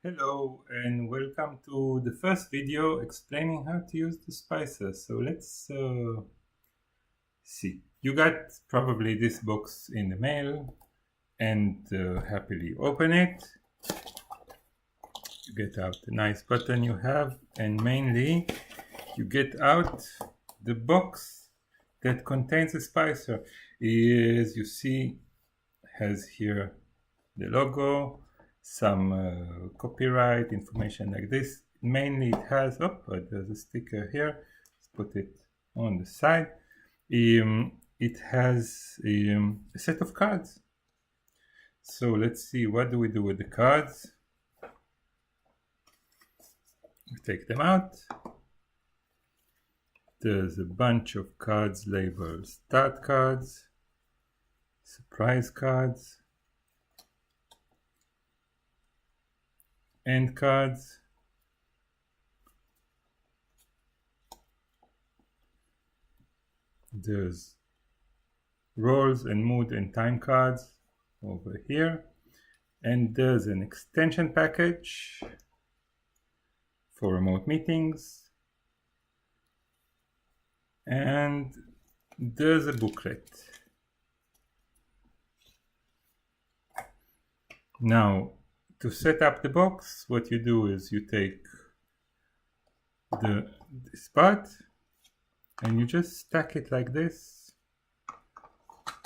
Hello and welcome to the first video explaining how to use the spices. So let's see. You got probably this box in the mail and happily open it. You get out the nice button you have, and mainly you get out the box that contains the spicer. As you see, has here the logo, some copyright information like this. Mainly it has, there's a sticker here. Let's put it on the side. It has a set of cards. So let's see, what do we do with the cards? We take them out. There's a bunch of cards labeled start cards, surprise cards, end cards, there's roles and mood and time cards over here, and there's an extension package for remote meetings, and there's a booklet. Now, to set up the box, what you do is you take this part and you just stack it like this.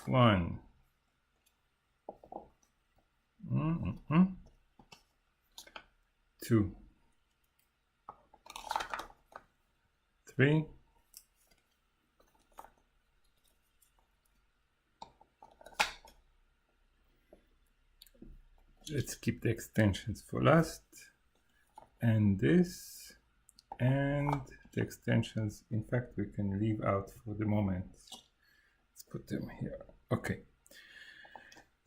1, 2, 3, 4. Let's keep the extensions for last, and this, and the extensions, in fact, we can leave out for the moment. Let's put them here. Okay.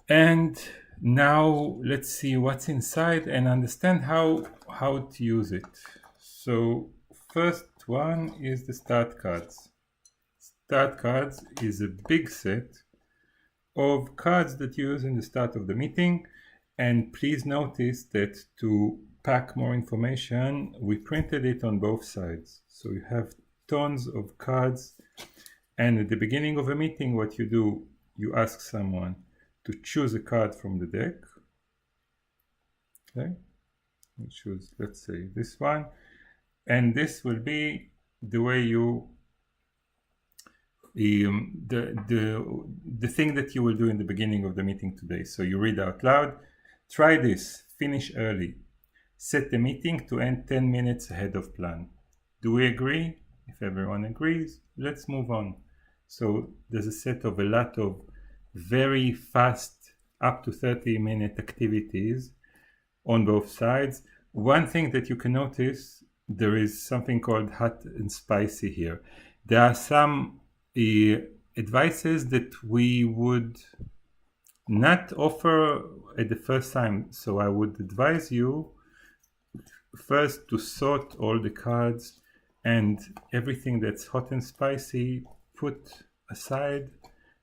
And now let's see what's inside and understand how to use it. So first one is the start cards. Start cards is a big set of cards that you use in the start of the meeting. And please notice that to pack more information, we printed it on both sides. So you have tons of cards. And at the beginning of a meeting, what you do, you ask someone to choose a card from the deck. Okay, we choose, let's say, this one. And this will be the way you, the thing that you will do in the beginning of the meeting today. So you read out loud. Try this, finish early. Set the meeting to end 10 minutes ahead of plan. Do we agree? If everyone agrees, let's move on. So there's a set of a lot of very fast, up to 30-minute activities on both sides. One thing that you can notice, there is something called hot and spicy here. There are some advices that we would not offer at the first time. So I would advise you first to sort all the cards, and everything that's hot and spicy put aside,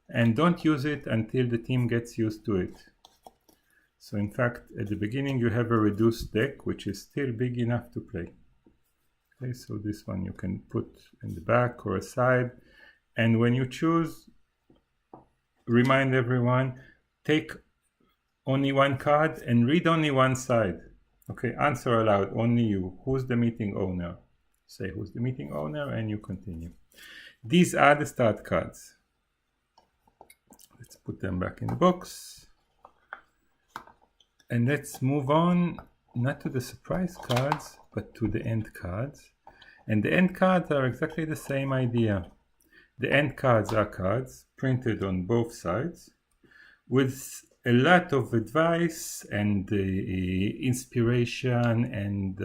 and don't use it until the team gets used to it. So in fact, at the beginning you have a reduced deck, which is still big enough to play. Okay, so this one you can put in the back or aside, and when you choose, remind everyone, take only one card and read only one side. Okay, answer aloud, only you. Who's the meeting owner? Say who's the meeting owner and you continue. These are the start cards. Let's put them back in the box. And let's move on, not to the surprise cards, but to the end cards. And the end cards are exactly the same idea. The end cards are cards printed on both sides with a lot of advice and inspiration and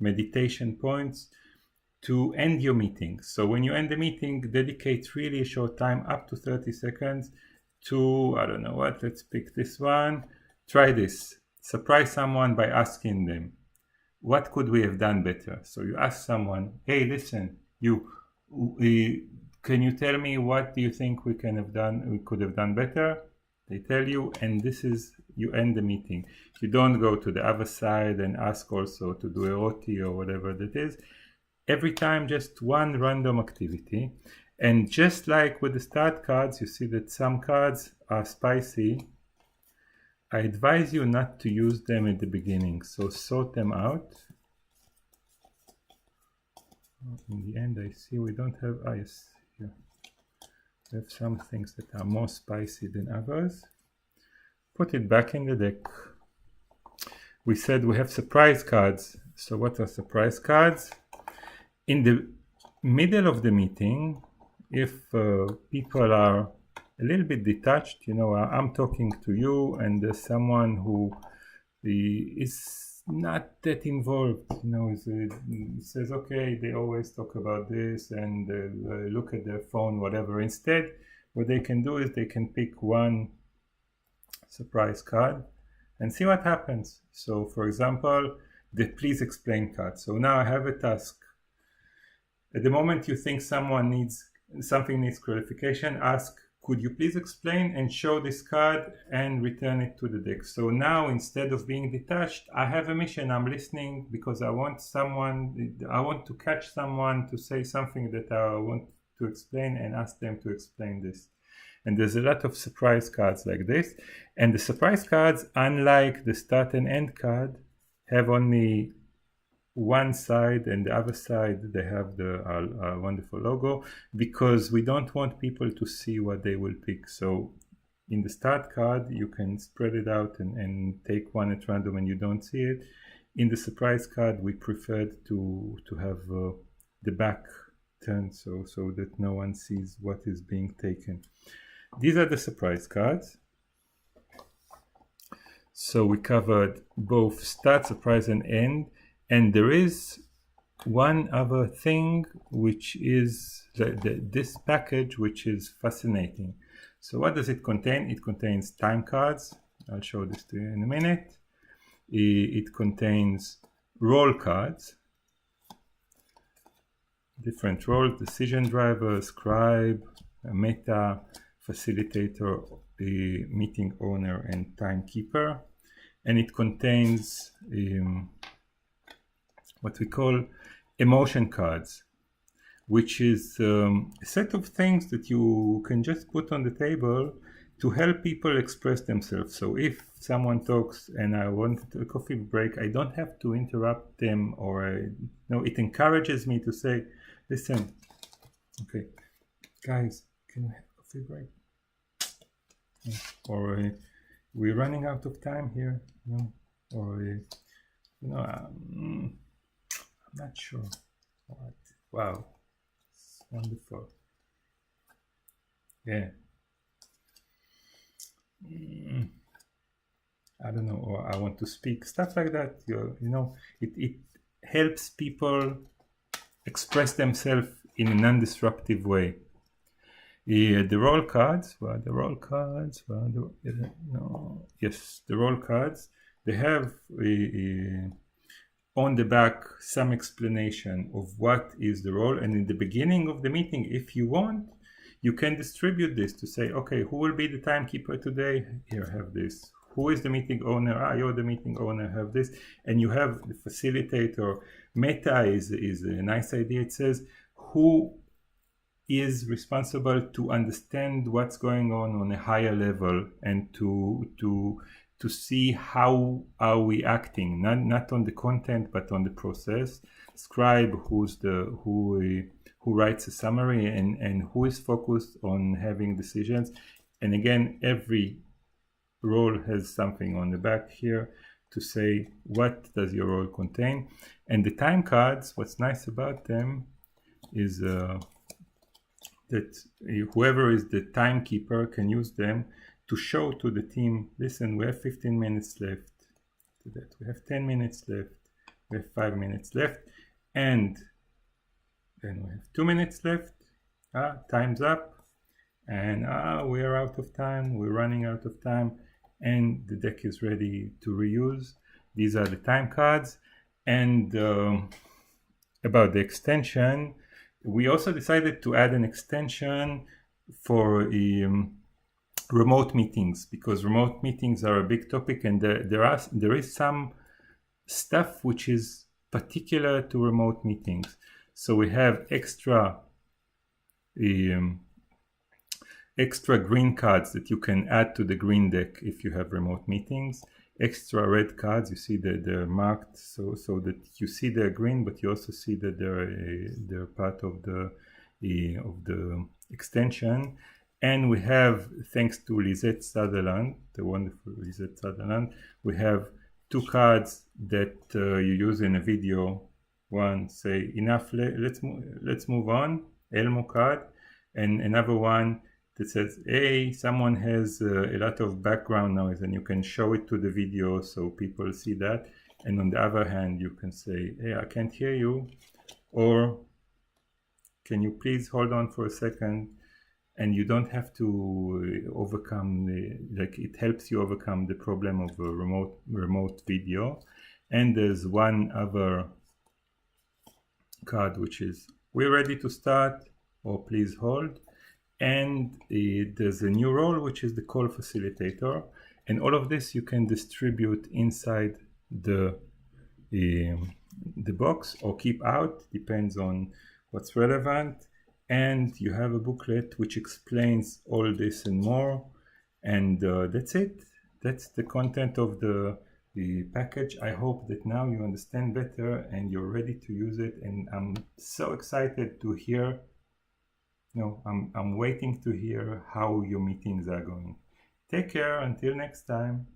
meditation points to end your meeting. So when you end the meeting, dedicate really a short time, up to 30 seconds, to, I don't know what, let's pick this one. Try this. Surprise someone by asking them, what could we have done better? So you ask someone, hey, listen, can you tell me what do you think we could have done better? They tell you, and this is, you end the meeting. You don't go to the other side and ask also to do a roti or whatever that is. Every time, just one random activity. And just like with the start cards, you see that some cards are spicy. I advise you not to use them at the beginning, so sort them out. In the end, I see we don't have ice here. We have some things that are more spicy than others. Put it back in the deck. We said we have surprise cards. So what are surprise cards? In the middle of the meeting, if people are a little bit detached, you know, I'm talking to you and there's someone who is not that involved, you know, says, okay, they always talk about this and look at their phone, whatever. Instead, what they can do is they can pick one surprise card and see what happens. So, for example, the please explain card. So now I have a task. At the moment you think something needs clarification, ask, could you please explain, and show this card and return it to the deck. So now, instead of being detached, I have a mission. I'm listening because I want to catch someone to say something that I want to explain and ask them to explain this. And there's a lot of surprise cards like this. And the surprise cards, unlike the start and end card, have only one side, and the other side they have the wonderful logo, because we don't want people to see what they will pick. So in the start card you can spread it out and take one at random and you don't see it. In the surprise card we preferred to have the back turned so that no one sees what is being taken. These are the surprise cards. So we covered both start, surprise and end. And there is one other thing, which is this package, which is fascinating. So what does it contain? It contains time cards. I'll show this to you in a minute. It contains role cards, different roles: decision driver, scribe, meta, facilitator, the meeting owner, and timekeeper. And it contains what we call emotion cards, which is a set of things that you can just put on the table to help people express themselves. So if someone talks and I want a coffee break, I don't have to interrupt them, or it encourages me to say, listen, okay, guys, can we have a coffee break? Or we're running out of time here, or I'm not sure. What? Wow, it's wonderful. Yeah. I don't know, or I want to speak, stuff like that. It helps people express themselves in a non-disruptive way. The role cards, the role cards, they have on the back some explanation of what is the role, and in the beginning of the meeting, if you want, you can distribute this to say, okay, who will be the timekeeper today? Here, have this. Who is the meeting owner? You're the meeting owner, have this. And you have the facilitator. Meta is a nice idea. It says who is responsible to understand what's going on a higher level, and to see how are we acting, not on the content but on the process. Scribe, who writes a summary and who is focused on having decisions. And again, every role has something on the back here to say what does your role contain. And the time cards, what's nice about them is that whoever is the timekeeper can use them to show to the team, listen, we have 15 minutes left to that. We have 10 minutes left. We have 5 minutes left. And then we have 2 minutes left. Time's up. And we are out of time. We're running out of time. And the deck is ready to reuse. These are the time cards. And about the extension, we also decided to add an extension for remote meetings, because remote meetings are a big topic, and there is some stuff which is particular to remote meetings. So we have extra green cards that you can add to the green deck if you have remote meetings. Extra red cards, you see that they're marked so that you see they're green, but you also see that they're part of the extension. And we have, thanks to Lisette Sutherland, the wonderful Lisette Sutherland, we have 2 cards that you use in a video. One say enough, let's move on, Elmo card, and another one that says, hey, someone has a lot of background noise, and you can show it to the video so people see that. And on the other hand, you can say, hey, I can't hear you, or can you please hold on for a second? And you don't have to overcome it helps you overcome the problem of a remote video. And there's one other card which is, we're ready to start, or please hold. And there's a new role which is the call facilitator, and all of this you can distribute inside the box or keep out, depends on what's relevant. And you have a booklet which explains all this and more, and that's it. That's the content of the package. I hope that now you understand better and you're ready to use it, and I'm so excited to hear. I'm waiting to hear how your meetings are going. Take care, until next time.